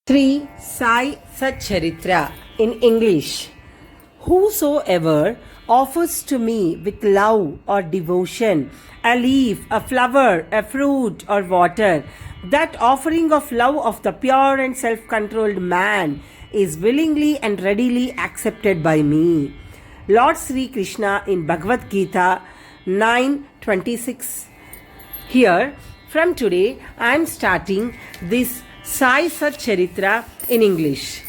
Sri Sai Satcharitra in English. Whosoever offers to me with love or devotion a leaf, a flower, a fruit, or water, that offering of love of the pure and self controlled man is willingly and readily accepted by me. Lord Sri Krishna in Bhagavad Gita 9:26. Here, from today, I am starting this Sai Satcharitra in English.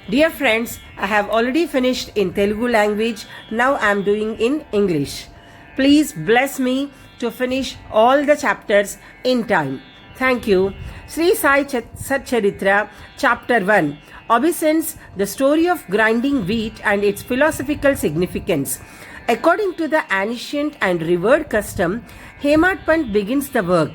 Dear friends, I have already finished in Telugu language. Now I am doing in English. Please bless me to finish all the chapters in time. Thank you. Sri Sai Satcharitra, Chapter 1. Obeisance, the story of grinding wheat and its philosophical significance. According to the ancient and revered custom, Hemad Pant begins the work.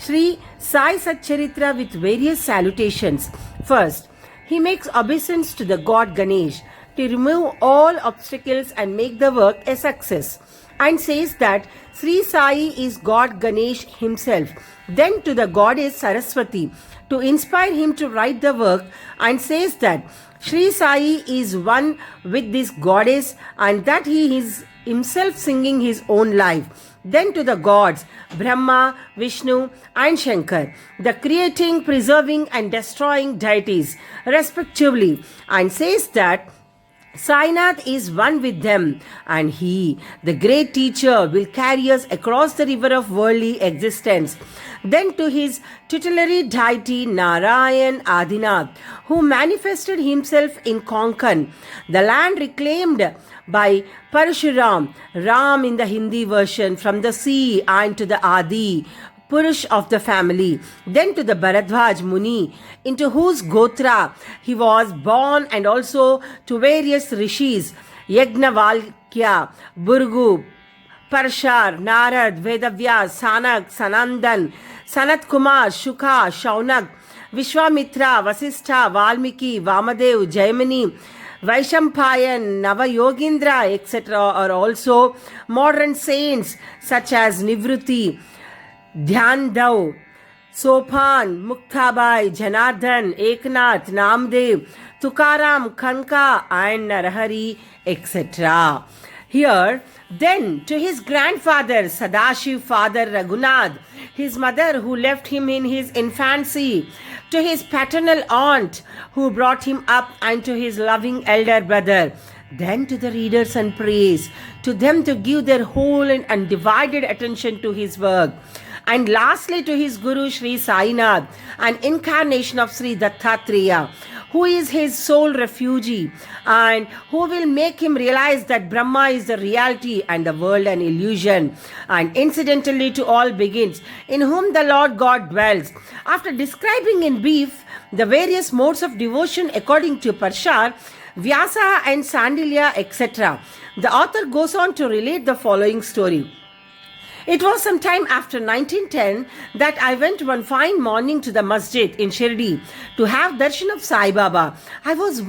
Sri Sai Satcharitra with various salutations. First, he makes obeisance to the god Ganesh to remove all obstacles and make the work a success, and says that Sri Sai is God Ganesh himself. Then to the goddess Saraswati to inspire him to write the work, and says that Sri Sai is one with this goddess and that he is himself singing his own life. Then to the gods Brahma, Vishnu and Shankar, the creating, preserving and destroying deities respectively, and says that Sainath is one with them, and he, the great teacher, will carry us across the river of worldly existence. Then to his tutelary deity Narayan Adinath, who manifested himself in Konkan, the land reclaimed by Parashuram, Ram in the Hindi version, from the sea, and to the Adi, Purush of the family. Then to the Bharadwaj Muni, into whose Gotra he was born, and also to various rishis, Yagnavalkya, Burgu, Parshar, Narad, Vedavyas, Sanak, Sanandan, Sanat Kumar, Shuka, Shaunak, Vishwamitra, Vasistha, Valmiki, Vamadev, Jaimini, Vaishampayan, Navayogindra, etc. are also modern saints such as Nivruti, Dhyandav, Sopan, Muktabai, Janardhan, Eknath, Namdev, Tukaram, Kanka and Narahari, etc. Here, then to his grandfather Sadashiv, father Raghunath, his mother who left him in his infancy, to his paternal aunt who brought him up, and to his loving elder brother. Then to the readers and praise, to them to give their whole and undivided attention to his work. And lastly to his Guru Sri Sainath, an incarnation of Sri Dattatreya, who is his sole refugee and who will make him realize that Brahma is the reality and the world an illusion. And incidentally to all begins, in whom the Lord God dwells. After describing in brief the various modes of devotion according to Parshar, Vyasa and Sandilya, etc., the author goes on to relate the following story. It was some time after 1910 that I went one fine morning to the masjid in Shirdi to have darshan of Sai Baba. I was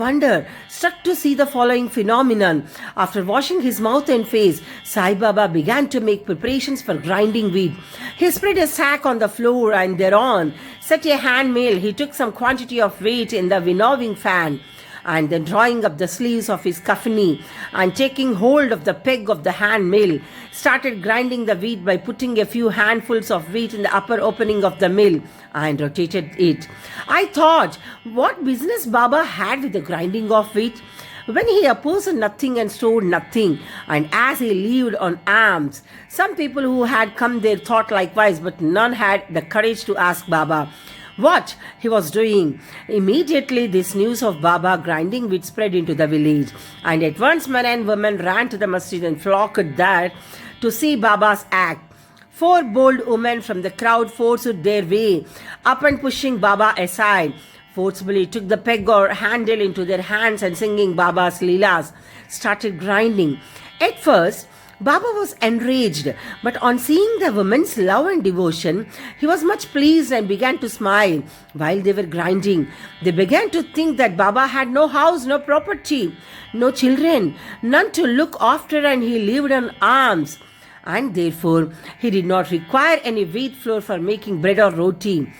struck to see the following phenomenon. After washing his mouth and face, Sai Baba began to make preparations for grinding wheat. He spread a sack on the floor, and thereon set a hand mill. He took some quantity of wheat in the winnowing fan, and then drawing up the sleeves of his kafani and taking hold of the peg of the hand mill, started grinding the wheat by putting a few handfuls of wheat in the upper opening of the mill and rotated it. I thought, what business Baba had with the grinding of wheat, when he opposed nothing and stored nothing, and as he lived on alms? Some people who had come there thought likewise, but none had the courage to ask Baba what he was doing. Immediately this news of Baba grinding wheat spread into the village, and at once men and women ran to the masjid and flocked there to see Baba's act. 4 bold women from the crowd forced their way up, and pushing Baba aside, forcibly took the peg or handle into their hands, and singing Baba's leelas, started grinding. At first Baba was enraged, but on seeing the women's love and devotion, he was much pleased and began to smile. While they were grinding, they began to think that Baba had no house, no property, no children, none to look after, and he lived on alms. And therefore, he did not require any wheat flour for making bread or roti.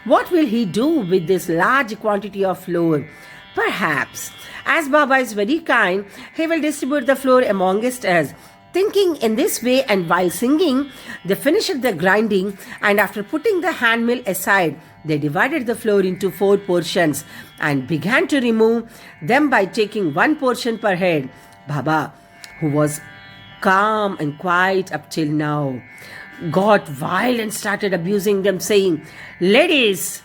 What will he do with this large quantity of flour? Perhaps, as Baba is very kind, he will distribute the flour amongst us. Thinking in this way and while singing, they finished the grinding, and after putting the hand mill aside, they divided the flour into 4 portions and began to remove them by taking 1 portion per head. Baba, who was calm and quiet up till now, got wild and started abusing them, saying, "Ladies,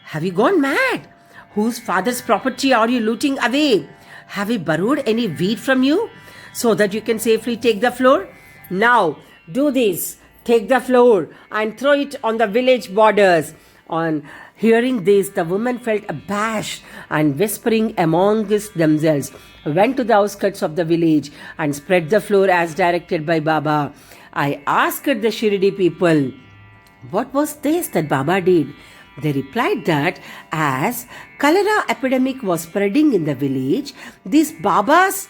have you gone mad? Whose father's property are you looting away? Have we borrowed any wheat from you so that you can safely take the flour? Now, do this. Take the flour and throw it on the village borders." On hearing this, the women felt abashed and, whispering amongst themselves, went to the outskirts of the village and spread the flour as directed by Baba. I asked the Shirdi people, what was this that Baba did? They replied that as cholera epidemic was spreading in the village, this Baba's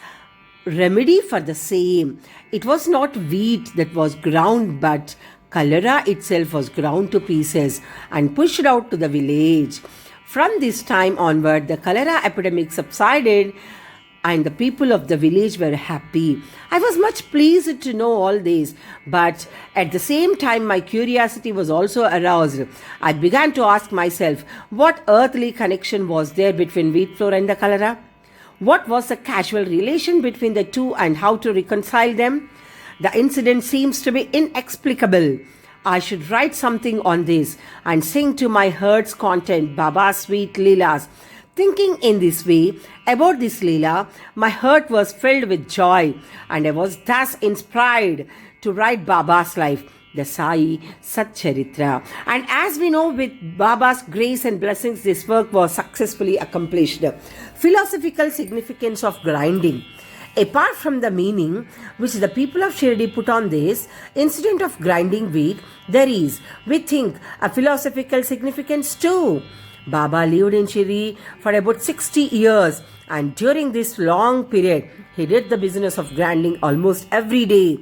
remedy for the same. It was not wheat that was ground, but cholera itself was ground to pieces and pushed out to the village. From this time onward, the cholera epidemic subsided and the people of the village were happy. I was much pleased to know all this, but at the same time my curiosity was also aroused. I began to ask myself, what earthly connection was there between wheat flour and the cholera? What was the causal relation between the two and how to reconcile them? The incident seems to be inexplicable. I should write something on this and sing to my heart's content Baba's sweet Leelas. Thinking in this way about this Leela, my heart was filled with joy, and I was thus inspired to write Baba's life, the Sai Sat Charitra. And as we know, with Baba's grace and blessings, this work was successfully accomplished. Philosophical significance of grinding. Apart from the meaning which the people of Shirdi put on this incident of grinding wheat, there is, we think, a philosophical significance too. Baba lived in Shirdi for about 60 years, and during this long period, he did the business of grinding almost every day.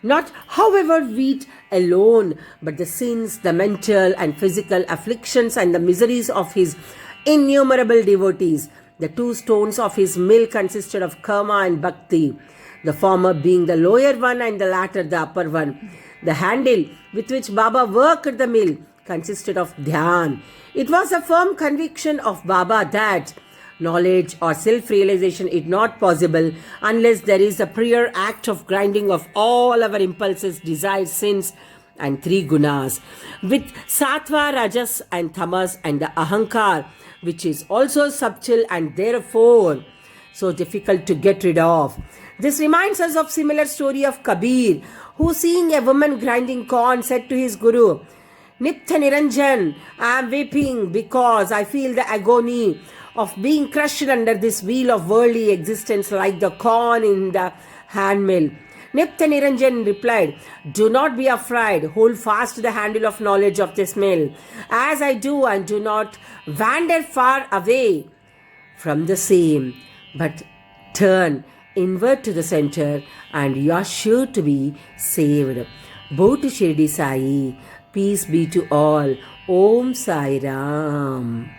Not, however, wheat alone, but the sins, the mental and physical afflictions and the miseries of his innumerable devotees. The 2 stones of his mill consisted of karma and bhakti, the former being the lower one and the latter the upper one. The handle with which Baba worked the mill consisted of dhyan. It was a firm conviction of Baba that knowledge or self-realization is not possible unless there is a prior act of grinding of all our impulses, desires, sins and 3 gunas, with sattva, rajas and tamas and the ahankar, which is also subtle and therefore so difficult to get rid of. This reminds us of similar story of Kabir, who seeing a woman grinding corn said to his guru, "Nitya Niranjan, I am weeping because I feel the agony of being crushed under this wheel of worldly existence like the corn in the handmill." Nitya Niranjan replied, "Do not be afraid, hold fast the handle of knowledge of this mill, as I do, and do not wander far away from the same, but turn inward to the center and you are sure to be saved." Bow to Shirdi Sai. Peace be to all. Om Sai Ram.